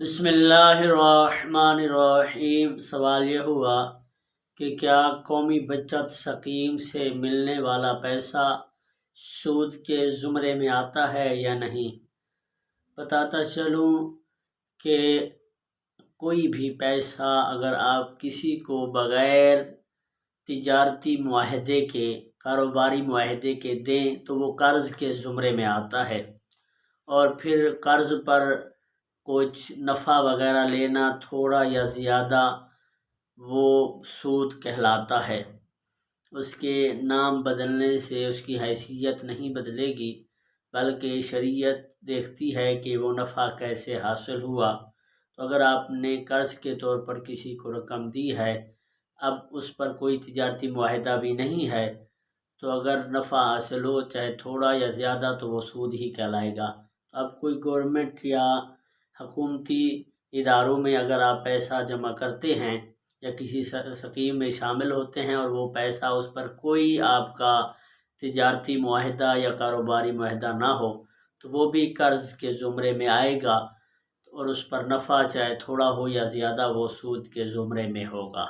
بسم اللہ الرحمن الرحیم۔ سوال یہ ہوا کہ کیا قومی بچت اسکیم سے ملنے والا پیسہ سود کے زمرے میں آتا ہے یا نہیں۔ بتاتا چلوں کہ کوئی بھی پیسہ اگر آپ کسی کو بغیر تجارتی معاہدے کے، کاروباری معاہدے کے دیں تو وہ قرض کے زمرے میں آتا ہے، اور پھر قرض پر کچھ نفع وغیرہ لینا تھوڑا یا زیادہ وہ سود کہلاتا ہے۔ اس کے نام بدلنے سے اس کی حیثیت نہیں بدلے گی، بلکہ شریعت دیکھتی ہے کہ وہ نفع کیسے حاصل ہوا۔ تو اگر آپ نے قرض کے طور پر کسی کو رقم دی ہے، اب اس پر کوئی تجارتی معاہدہ بھی نہیں ہے، تو اگر نفع حاصل ہو چاہے تھوڑا یا زیادہ تو وہ سود ہی کہلائے گا۔ اب کوئی گورنمنٹ یا حکومتی اداروں میں اگر آپ پیسہ جمع کرتے ہیں یا کسی اسکیم میں شامل ہوتے ہیں اور وہ پیسہ اس پر کوئی آپ کا تجارتی معاہدہ یا کاروباری معاہدہ نہ ہو، تو وہ بھی قرض کے زمرے میں آئے گا، اور اس پر نفع چاہے تھوڑا ہو یا زیادہ وہ سود کے زمرے میں ہوگا۔